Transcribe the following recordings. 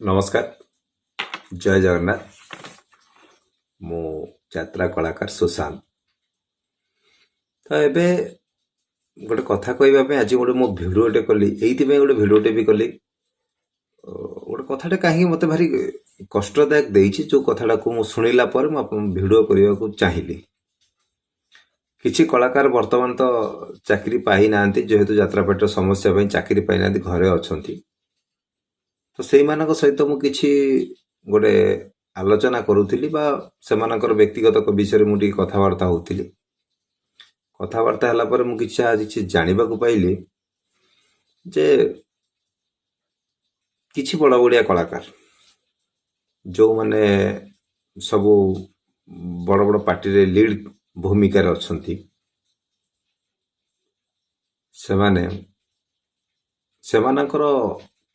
नमस्कार जय जगन्नाथ मु यात्रा कलाकार सुशांत। तो एबे गोटे कथा कहवाई आज गोटे मो भिडियोटे कली ये गोटे भिडियोटे भी कली गोटे कथाटे कहीं मत भारी कष्टदायक देइछि जो कथाटा को मु शुणिला पर मु भिडियो करने को चाहिए। किछि कलाकार वर्तमान तो चाकरी पाई नांती जेहेतु यात्रापेट समस्या चाकरी पाई नांती घरे अछंती। तो से सहित मु किछि गोटे आलोचना करुଥିଲି बा सेमानकर व्यक्तिगत विषय मु कथबार्ता होउଥିଲି। कथबार्ता हला पर मु किछि आज जानिबा को पाइली जे किछि बड़ा बड़िया कलाकार जो माने सब बड़ बड़ पार्टी रे लीड भूमिका रे अछंती सेमाने सेमानकर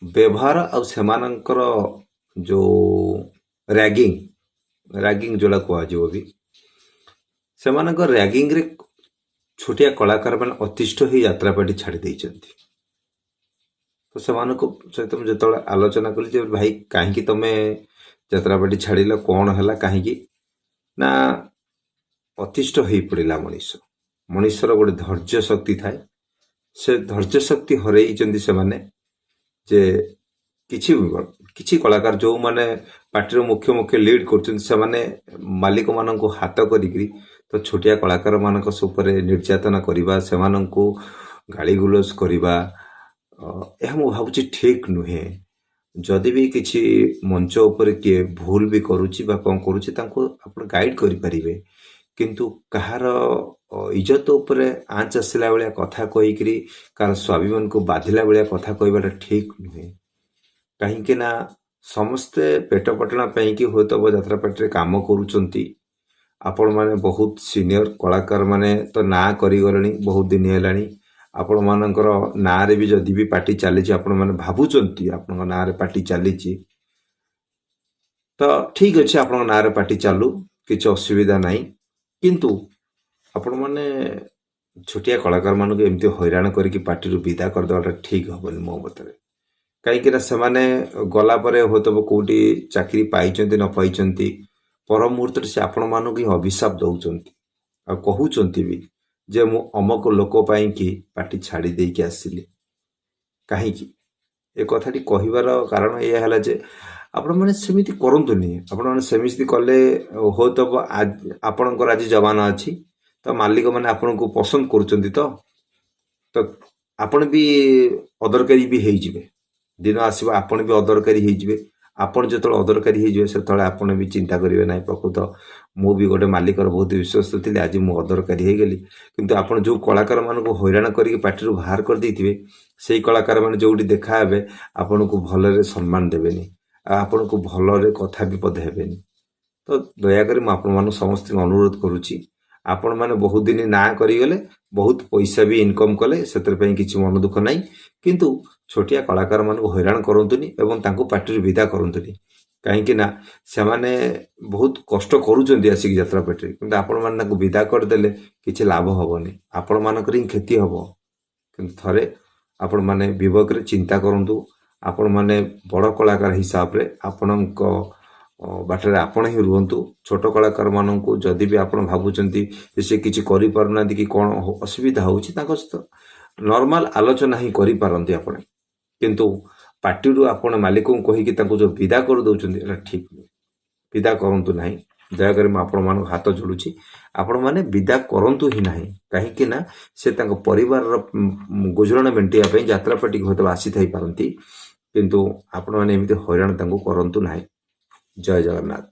व्यवहार आ सेमानकर जो रैगिंग जोड़ा कह भी सेमानकर रैगिंग रे छोटिया कलाकार मान अतिष्ठ ही यात्रापाटी छाड़ी देइचंती। तो सेमानको सहित मुझे जो आलोचना कली जे भाई कहीं तमे यात्रापाटी छाड़िल कौन है कहीं ना अतिष्ठ हो पड़ा मनुष्यर गोटे धैर्य शक्ति थाए से धैर्य शक्ति हरई से माने जे किछि कलाकार जो माने पार्टी मुख्य मुख्य लीड कर मालिक मान हाथ करी तो छोटिया कलाकार मान निर्यातना करवा से गाली गुलज करवा यह मु भावुची ठीक नुहे। जदि भी किछि मंच उपर किए भूल भी करुची बा कौन करुची तांको आपण गाइड करि परिबे किंतु कहार इज्जत उपर आँच आसला बेलिया कथा कहीकि कार स्वाभिमान को बाधिला बेलिया कथा कहवाटा ठीक नुहे। कहीं ना समस्ते पेट पटना कि हूँ तो यात्रापाटी काम करुचंती आपण माने बहुत सीनियर कलाकार माने तो ना करिगलणी बहुत दिन हेलाणी आपण मानकर ना रे भी जदि भी पार्टी चली आपण माने भाबुचंती आपण ना रे पार्टी चली तो ठीक अच्छे आपण ना रे पार्टी चालू किसी असुविधा नहीं किंतु आपण माने छोटिया कलाकार मानक एमती हैरान करके पार्टी विदा करदेवाटा ठीक हेनी मो मतरे। कहीं से गला हो तो कौटी चाकरी पाई न पाई पर मुहूर्त से आपण मानक ही अभिशाप दौरान आ कहते भी जे मु अमक लोक कि पार्टी छाड़ी देकी आसिली कहीं ए कथाटी कहबार कारण यह है जे आपण मैंने सेमिति करंतुनी आपण मैंने सेमिति कले हो तो आपणकर आज जवान अच्छी तो मालिक मैंने आपन को पसंद करुचंती तो आपण भी अदरकारी भी होइजिबे दिन आसो आपण भी अदरकारी होइजिबे आपण जो अदरकारी होइजिबे से आपण भी चिंता करेंगे ना प्रकृत मु भी गोटे मालिकर बहुत विश्वस्त थी आज मु अदरकारी हो गली किंतु आपण जो कलाकार मान को हैरान करके पार्टी बाहर कर देथिबे से कलाकार मान जोटी देखा हे आपण को भलरे सम्मान देबेनी आपण को भलरे कथा भी पद हेबेनी। तो दयाकोरी मु आपण मान समस्त अनुरोध करुची आपण माने बहुत दिन ना करिगले बहुत पैसा भी इनकम कले से किसी मन दुख नहीं किंतु छोटिया कलाकार मान को हैरान करंतुनी एवं तांको पार्टी विदा करंतुनी कहीं ना से माने बहुत कष्ट करुचंती आसिक यात्रापाटी किंतु आपण माने तांको विदा करदेले किछि लाभ हबनी आपण मानकर ही क्षति हबो। किंतु थरे आपण माने विवेक रे चिंता करंतु आपण माने बड़ कलाकार हिसाब रे आपणको बाटर आपण ही रुहतु छोट कलाकार मान को जदि भी आप भावुंट से किसी करना कि कौन असुविधा हो नॉर्मल आलोचना ही करें आप किंतु पार्टी रू आप मालिक को कहीकि जो विदा कर दौरान ठीक नुहे विदा करूँ ना दयाकोरी आपण मान हाथ जोड़ुची आपण मैंने विदा करूँ ही ना कहीं से परिवार गुजरण मेटाई यात्रापाटी हूँ आसी थी पारती किंतु आपण मैंने एमती हैरान करूँ ना। जय जगन्नाथ।